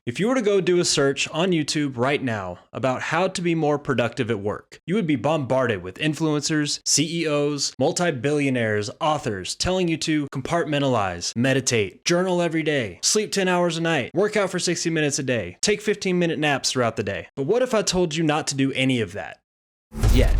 If you were to go do a search on YouTube right now about how to be more productive at work, you would be bombarded with influencers, CEOs, multi-billionaires, authors telling you to compartmentalize, meditate, journal every day, sleep 10 hours a night, work out for 60 minutes a day, take 15-minute naps throughout the day. But what if I told you not to do any of that? Yet.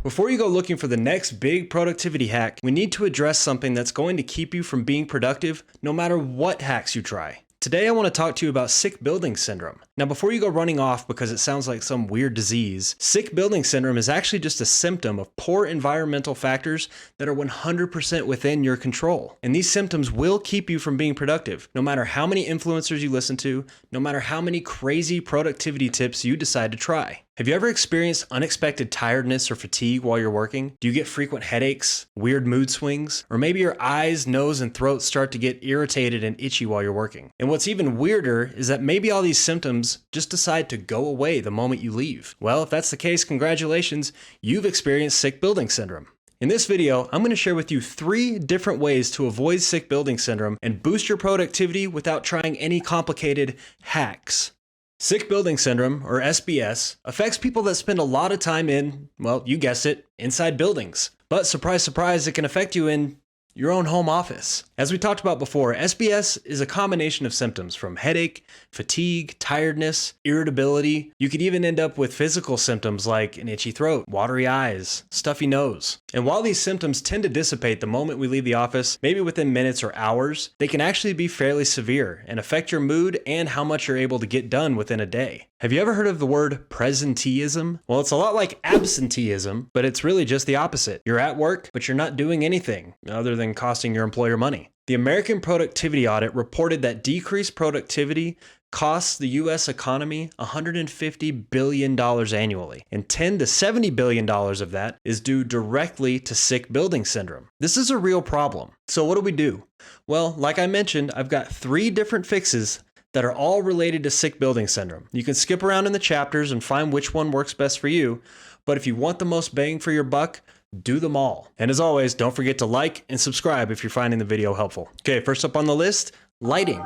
Before you go looking for the next big productivity hack, we need to address something that's going to keep you from being productive no matter what hacks you try. Today I want to talk to you about sick building syndrome. Now before you go running off because it sounds like some weird disease, sick building syndrome is actually just a symptom of poor environmental factors that are 100% within your control. And these symptoms will keep you from being productive, no matter how many influencers you listen to, no matter how many crazy productivity tips you decide to try. Have you ever experienced unexpected tiredness or fatigue while you're working? Do you get frequent headaches, weird mood swings, or maybe your eyes, nose, and throat start to get irritated and itchy while you're working? And what's even weirder is that maybe all these symptoms just decide to go away the moment you leave. Well, if that's the case, congratulations, you've experienced sick building syndrome. In this video, I'm going to share with you 3 different ways to avoid sick building syndrome and boost your productivity without trying any complicated hacks. Sick building syndrome, or SBS, affects people that spend a lot of time in, well, you guessed it, inside buildings. But surprise, surprise, it can affect you in your own home office. As we talked about before, SBS is a combination of symptoms from headache, fatigue, tiredness, irritability. You could even end up with physical symptoms like an itchy throat, watery eyes, stuffy nose. And while these symptoms tend to dissipate the moment we leave the office, maybe within minutes or hours, they can actually be fairly severe and affect your mood and how much you're able to get done within a day. Have you ever heard of the word presenteeism? Well, it's a lot like absenteeism, but it's really just the opposite. You're at work, but you're not doing anything other than costing your employer money. The American Productivity Audit reported that decreased productivity costs the U.S. economy $150 billion annually, and $10 to $70 billion of that is due directly to sick building syndrome. This is a real problem. So what do we do? Well, like I mentioned, I've got 3 different fixes that are all related to sick building syndrome. You can skip around in the chapters and find which one works best for you, but if you want the most bang for your buck, do them all. And as always, don't forget to like and subscribe if you're finding the video helpful. Okay, first up on the list, lighting.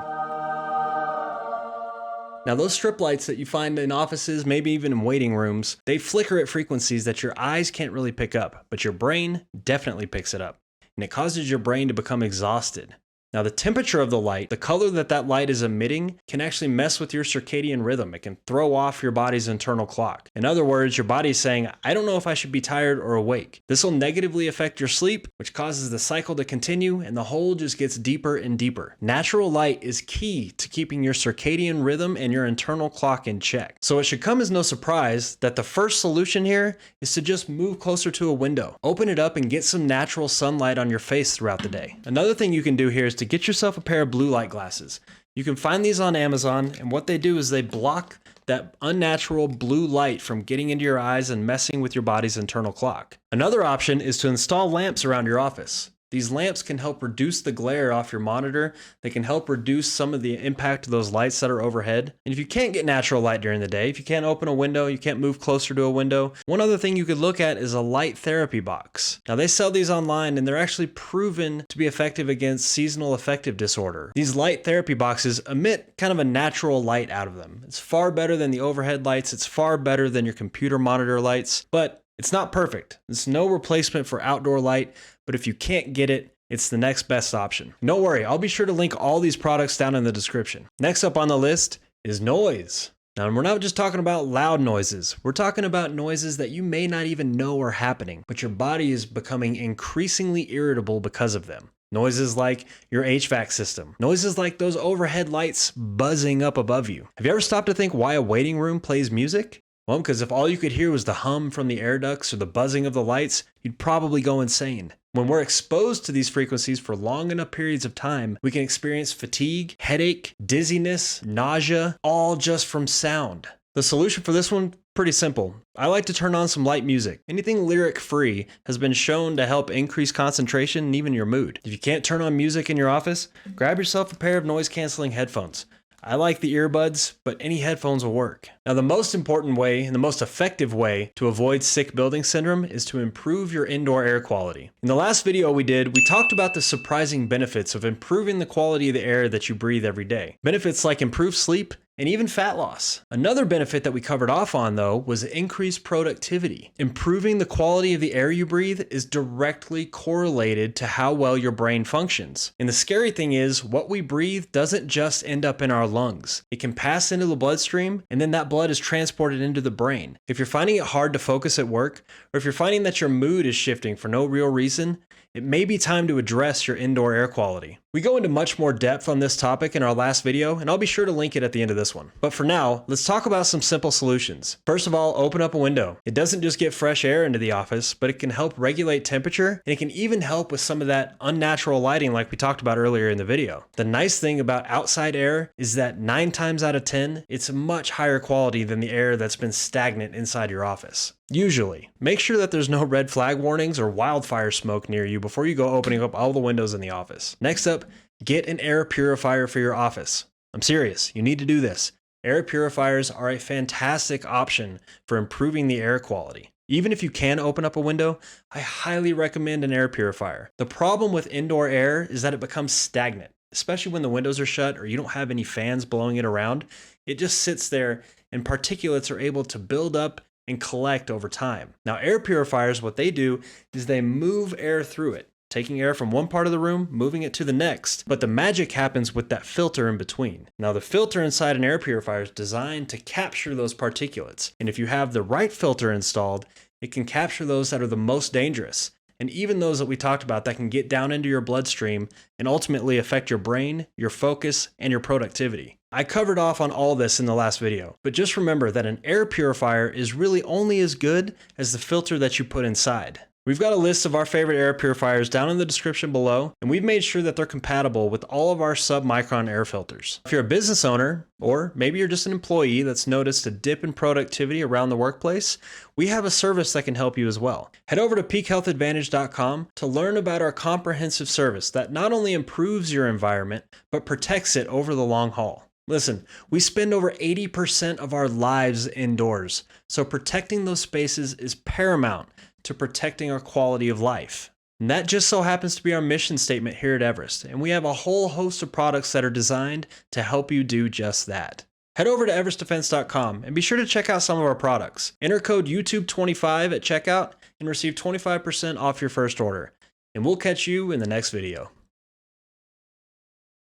Now those strip lights that you find in offices, maybe even in waiting rooms, they flicker at frequencies that your eyes can't really pick up, but your brain definitely picks it up. And it causes your brain to become exhausted. Now the temperature of the light, the color that light is emitting, can actually mess with your circadian rhythm. It can throw off your body's internal clock. In other words, your body's saying, I don't know if I should be tired or awake. This will negatively affect your sleep, which causes the cycle to continue, and the hole just gets deeper and deeper. Natural light is key to keeping your circadian rhythm and your internal clock in check. So it should come as no surprise that the first solution here is to just move closer to a window. Open it up and get some natural sunlight on your face throughout the day. Another thing you can do here is to get yourself a pair of blue light glasses. You can find these on Amazon, and what they do is they block that unnatural blue light from getting into your eyes and messing with your body's internal clock. Another option is to install lamps around your office. These lamps can help reduce the glare off your monitor. They can help reduce some of the impact of those lights that are overhead. And if you can't get natural light during the day, if you can't open a window, you can't move closer to a window, one other thing you could look at is a light therapy box. Now they sell these online and they're actually proven to be effective against seasonal affective disorder. These light therapy boxes emit kind of a natural light out of them. It's far better than the overhead lights. It's far better than your computer monitor lights, but it's not perfect. It's no replacement for outdoor light, but if you can't get it, it's the next best option. Don't worry, I'll be sure to link all these products down in the description. Next up on the list is noise. Now, we're not just talking about loud noises. We're talking about noises that you may not even know are happening, but your body is becoming increasingly irritable because of them. Noises like your HVAC system. Noises like those overhead lights buzzing up above you. Have you ever stopped to think why a waiting room plays music? Well, because if all you could hear was the hum from the air ducts or the buzzing of the lights, you'd probably go insane. When we're exposed to these frequencies for long enough periods of time, we can experience fatigue, headache, dizziness, nausea, all just from sound. The solution for this one, pretty simple. I like to turn on some light music. Anything lyric-free has been shown to help increase concentration and even your mood. If you can't turn on music in your office, grab yourself a pair of noise-canceling headphones. I like the earbuds, but any headphones will work. Now, the most important way and the most effective way to avoid sick building syndrome is to improve your indoor air quality. In the last video we did, we talked about the surprising benefits of improving the quality of the air that you breathe every day. Benefits like improved sleep, and even fat loss. Another benefit that we covered off on though was increased productivity. Improving the quality of the air you breathe is directly correlated to how well your brain functions. And the scary thing is, what we breathe doesn't just end up in our lungs. It can pass into the bloodstream, and then that blood is transported into the brain. If you're finding it hard to focus at work, or if you're finding that your mood is shifting for no real reason, it may be time to address your indoor air quality. We go into much more depth on this topic in our last video, and I'll be sure to link it at the end of this one. But for now, let's talk about some simple solutions. First of all, open up a window. It doesn't just get fresh air into the office, but it can help regulate temperature, and it can even help with some of that unnatural lighting like we talked about earlier in the video. The nice thing about outside air is that 9 times out of 10, it's much higher quality than the air that's been stagnant inside your office. Usually. Make sure that there's no red flag warnings or wildfire smoke near you before you go opening up all the windows in the office. Next up, get an air purifier for your office. I'm serious, you need to do this. Air purifiers are a fantastic option for improving the air quality. Even if you can open up a window, I highly recommend an air purifier. The problem with indoor air is that it becomes stagnant, especially when the windows are shut or you don't have any fans blowing it around. It just sits there and particulates are able to build up and collect over time. Now, air purifiers, what they do is they move air through it, taking air from one part of the room, moving it to the next. But the magic happens with that filter in between. Now, the filter inside an air purifier is designed to capture those particulates. And if you have the right filter installed, it can capture those that are the most dangerous. And even those that we talked about that can get down into your bloodstream and ultimately affect your brain, your focus, and your productivity. I covered off on all this in the last video, but just remember that an air purifier is really only as good as the filter that you put inside. We've got a list of our favorite air purifiers down in the description below, and we've made sure that they're compatible with all of our sub-micron air filters. If you're a business owner, or maybe you're just an employee that's noticed a dip in productivity around the workplace, we have a service that can help you as well. Head over to peakhealthadvantage.com to learn about our comprehensive service that not only improves your environment, but protects it over the long haul. Listen, we spend over 80% of our lives indoors, so protecting those spaces is paramount to protecting our quality of life. And that just so happens to be our mission statement here at Everest, and we have a whole host of products that are designed to help you do just that. Head over to everestdefense.com and be sure to check out some of our products. Enter code YouTube25 at checkout and receive 25% off your first order. And we'll catch you in the next video.